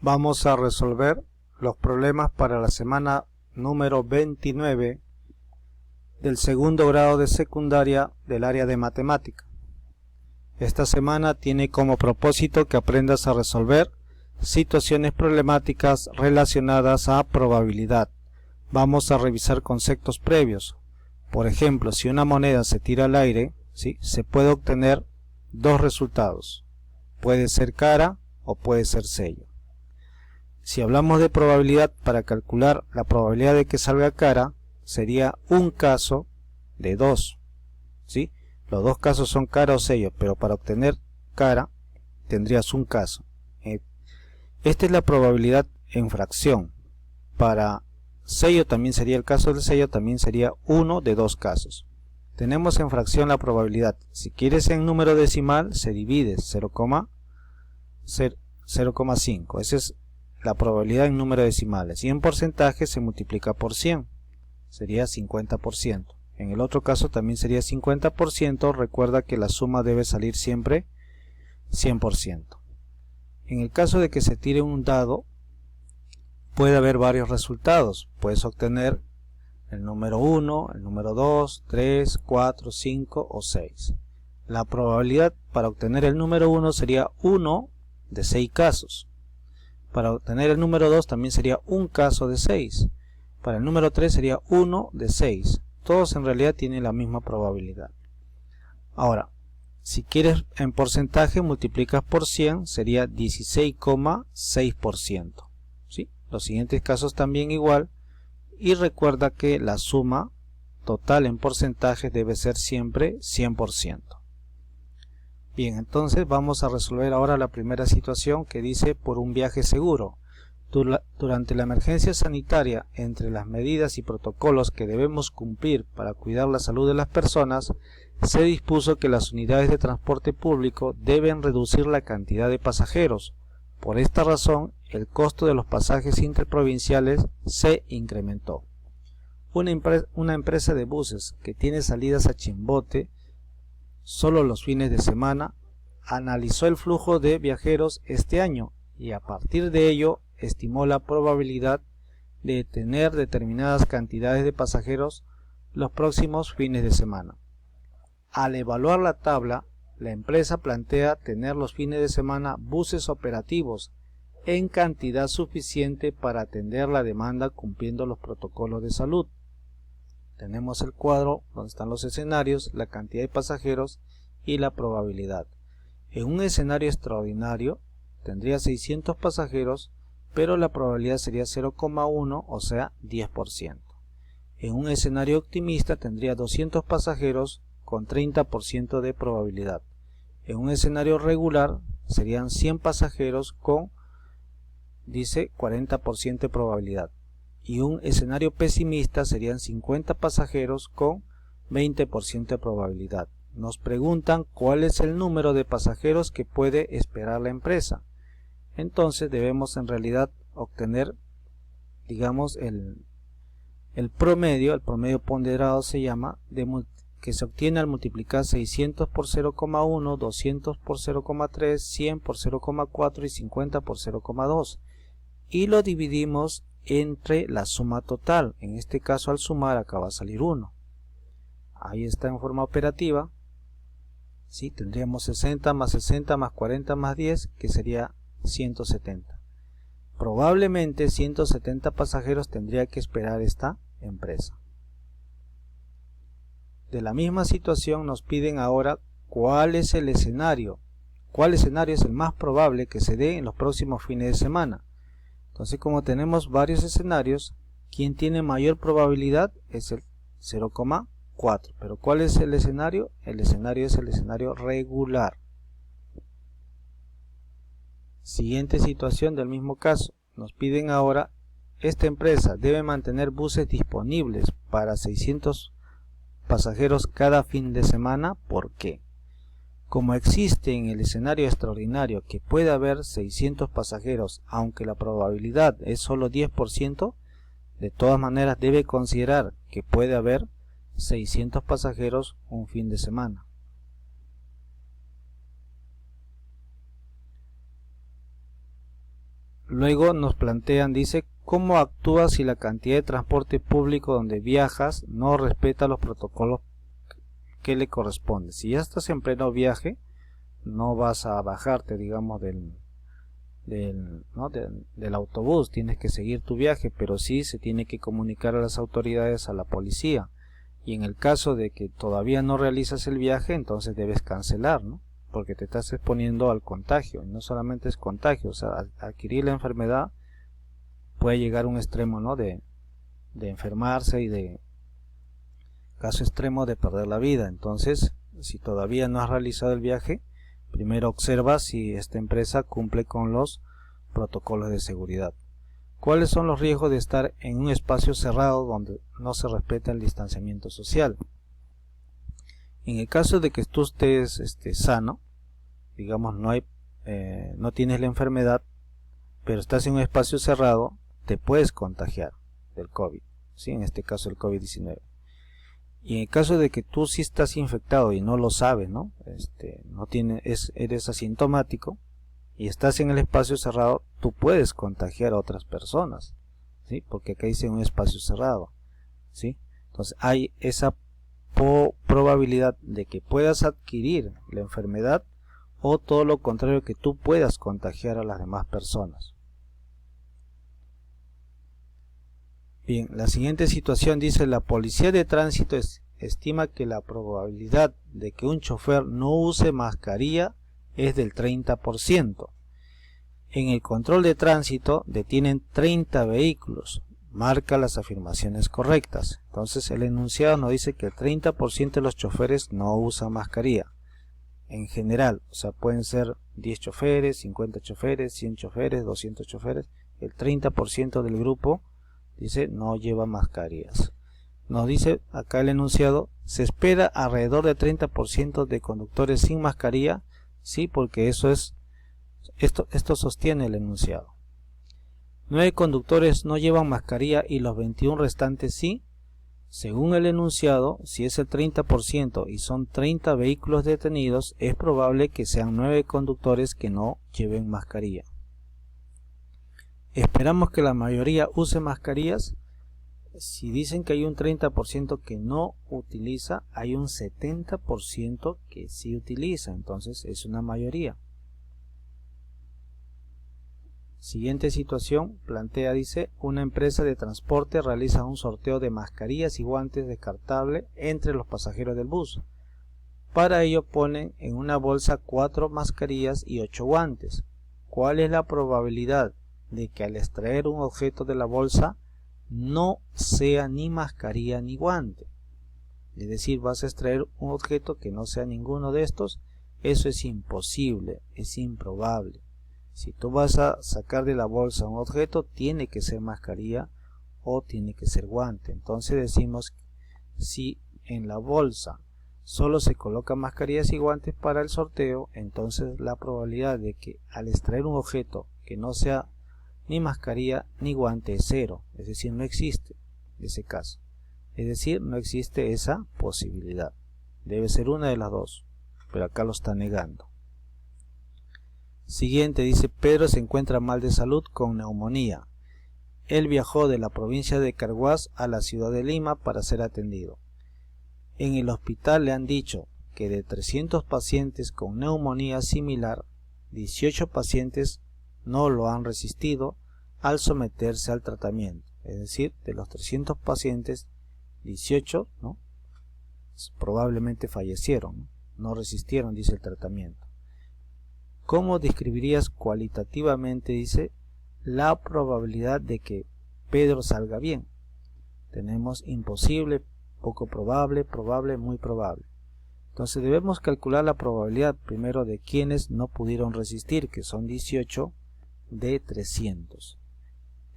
Vamos a resolver los problemas para la semana número 29 del segundo grado de secundaria del área de matemática. Esta semana tiene como propósito que aprendas a resolver situaciones problemáticas relacionadas a probabilidad. Vamos a revisar conceptos previos. Por ejemplo, si una moneda se tira al aire, ¿sí?, se puede obtener dos resultados. Puede ser cara o puede ser sello. Si hablamos de probabilidad, para calcular la probabilidad de que salga cara, sería un caso de dos, ¿sí? Los dos casos son cara o sello, pero para obtener cara tendrías un caso. Esta es la probabilidad en fracción. Para sello también sería el caso del sello, también sería uno de dos casos. Tenemos en fracción la probabilidad. Si quieres en número decimal, se divide 0,5. Esa es la probabilidad en número decimales. Y en porcentaje se multiplica por 100. Sería 50%. En el otro caso también sería 50%. Recuerda que la suma debe salir siempre 100%. En el caso de que se tire un dado, puede haber varios resultados. Puedes obtener el número 1, el número 2, 3, 4, 5 o 6. La probabilidad para obtener el número 1 sería 1 de 6 casos. Para obtener el número 2 también sería un caso de 6. Para el número 3 sería 1 de 6. Todos en realidad tienen la misma probabilidad. Ahora, si quieres en porcentaje, multiplicas por 100, sería 16,6%. ¿Sí? Los siguientes casos también igual. Y recuerda que la suma total en porcentajes debe ser siempre 100%. Bien, entonces vamos a resolver ahora la primera situación que dice: por un viaje seguro. Durante la emergencia sanitaria, entre las medidas y protocolos que debemos cumplir para cuidar la salud de las personas, se dispuso que las unidades de transporte público deben reducir la cantidad de pasajeros. Por esta razón, el costo de los pasajes interprovinciales se incrementó. Una empresa de buses que tiene salidas a Chimbote solo los fines de semana analizó el flujo de viajeros este año y a partir de ello estimó la probabilidad de tener determinadas cantidades de pasajeros los próximos fines de semana. Al evaluar la tabla, la empresa plantea tener los fines de semana buses operativos en cantidad suficiente para atender la demanda cumpliendo los protocolos de salud. Tenemos el cuadro donde están los escenarios, la cantidad de pasajeros y la probabilidad. En un escenario extraordinario tendría 600 pasajeros, pero la probabilidad sería 0,1, o sea 10%. En un escenario optimista tendría 200 pasajeros con 30% de probabilidad. En un escenario regular serían 100 pasajeros con, dice, 40% de probabilidad. Y un escenario pesimista serían 50 pasajeros con 20% de probabilidad. Nos preguntan cuál es el número de pasajeros que puede esperar la empresa. Entonces debemos en realidad obtener, digamos, el promedio ponderado se llama, que se obtiene al multiplicar 600 por 0,1, 200 por 0,3, 100 por 0,4 y 50 por 0,2. Y lo dividimos entre la suma total. En este caso, al sumar acá va a salir 1. Ahí está en forma operativa. ¿Sí? Tendríamos 60 más 60 más 40 más 10, que sería 170. Probablemente 170 pasajeros tendría que esperar esta empresa. De la misma situación nos piden ahora cuál es el escenario. ¿Cuál escenario es el más probable que se dé en los próximos fines de semana? Entonces, como tenemos varios escenarios, quien tiene mayor probabilidad es el 0,4. Pero ¿cuál es el escenario? El escenario es el escenario regular. Siguiente situación del mismo caso. Nos piden ahora: esta empresa debe mantener buses disponibles para 600 pasajeros cada fin de semana. ¿Por qué? Como existe en el escenario extraordinario que puede haber 600 pasajeros, aunque la probabilidad es solo 10%, de todas maneras debe considerar que puede haber 600 pasajeros un fin de semana. Luego nos plantean, dice, ¿cómo actúas si la cantidad de transporte público donde viajas no respeta los protocolos que le corresponden? Si ya estás en pleno viaje, no vas a bajarte, digamos, del autobús, tienes que seguir tu viaje, pero sí se tiene que comunicar a las autoridades, a la policía, y en el caso de que todavía no realizas el viaje, entonces debes cancelar, ¿no? Porque te estás exponiendo al contagio, y no solamente es contagio, o sea, al adquirir la enfermedad puede llegar a un extremo, ¿no? de enfermarse y de caso extremo de perder la vida. Entonces, si todavía no has realizado el viaje, primero observa si esta empresa cumple con los protocolos de seguridad. ¿Cuáles son los riesgos de estar en un espacio cerrado donde no se respeta el distanciamiento social? En el caso de que tú estés sano, digamos no tienes la enfermedad, pero estás en un espacio cerrado, te puedes contagiar del COVID, ¿sí? En este caso el COVID-19. Y en el caso de que tú sí estás infectado y no lo sabes, ¿no? Eres asintomático y estás en el espacio cerrado, tú puedes contagiar a otras personas, ¿sí? Porque acá dice un espacio cerrado, ¿sí? Entonces hay esa probabilidad de que puedas adquirir la enfermedad, o todo lo contrario, que tú puedas contagiar a las demás personas. Bien, la siguiente situación dice: la policía de tránsito estima que la probabilidad de que un chofer no use mascarilla es del 30%. En el control de tránsito detienen 30 vehículos. Marca las afirmaciones correctas. Entonces el enunciado nos dice que el 30% de los choferes no usan mascarilla. En general, o sea, pueden ser 10 choferes, 50 choferes, 100 choferes, 200 choferes. El 30% del grupo, dice, no lleva mascarillas. Nos dice acá el enunciado: se espera alrededor de 30% de conductores sin mascarilla, sí, porque esto sostiene el enunciado. 9 conductores no llevan mascarilla y los 21 restantes sí. Según el enunciado, si es el 30% y son 30 vehículos detenidos, es probable que sean 9 conductores que no lleven mascarilla. Esperamos que la mayoría use mascarillas. Si dicen que hay un 30% que no utiliza, hay un 70% que sí utiliza, entonces es una mayoría. Siguiente situación plantea, dice, una empresa de transporte realiza un sorteo de mascarillas y guantes descartables entre los pasajeros del bus. Para ello ponen en una bolsa 4 mascarillas y 8 guantes. ¿Cuál es la probabilidad de que al extraer un objeto de la bolsa no sea ni mascarilla ni guante? Es decir, vas a extraer un objeto que no sea ninguno de estos. Eso es imposible, es improbable. Si tú vas a sacar de la bolsa un objeto, tiene que ser mascarilla o tiene que ser guante. Entonces decimos, si en la bolsa solo se colocan mascarillas y guantes para el sorteo, entonces la probabilidad de que al extraer un objeto que no sea ni mascarilla ni guante es 0. Es decir, no existe ese caso. Es decir, no existe esa posibilidad. Debe ser una de las dos, pero acá lo está negando. Siguiente, dice: Pedro se encuentra mal de salud con neumonía. Él viajó de la provincia de Carhuaz a la ciudad de Lima para ser atendido. En el hospital le han dicho que de 300 pacientes con neumonía similar, 18 pacientes no lo han resistido al someterse al tratamiento. Es decir, de los 300 pacientes, 18 probablemente fallecieron, no resistieron, dice, el tratamiento. ¿Cómo describirías cualitativamente, dice, la probabilidad de que Pedro salga bien? Tenemos imposible, poco probable, probable, muy probable. Entonces debemos calcular la probabilidad primero de quienes no pudieron resistir, que son 18 de 300.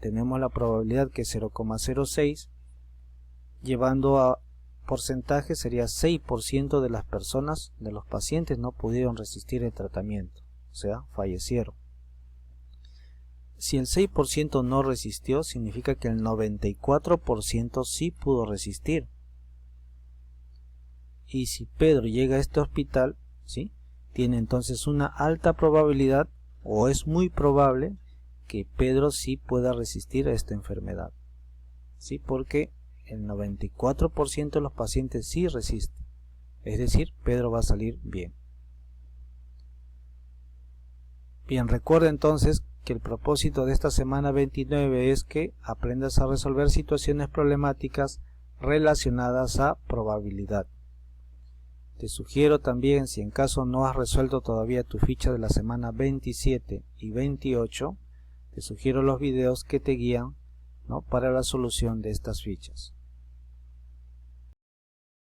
Tenemos la probabilidad que es 0,06, llevando a porcentaje sería 6% de las personas, de los pacientes, no pudieron resistir el tratamiento. O sea, fallecieron. Si el 6% no resistió, significa que el 94% sí pudo resistir. Y si Pedro llega a este hospital, ¿sí?, tiene entonces una alta probabilidad, o es muy probable, que Pedro sí pueda resistir a esta enfermedad. ¿Sí? Porque el 94% de los pacientes sí resisten. Es decir, Pedro va a salir bien. Bien, recuerda entonces que el propósito de esta semana 29 es que aprendas a resolver situaciones problemáticas relacionadas a probabilidad. Te sugiero también, si en caso no has resuelto todavía tu ficha de la semana 27 y 28, te sugiero los videos que te guían, ¿no?, para la solución de estas fichas.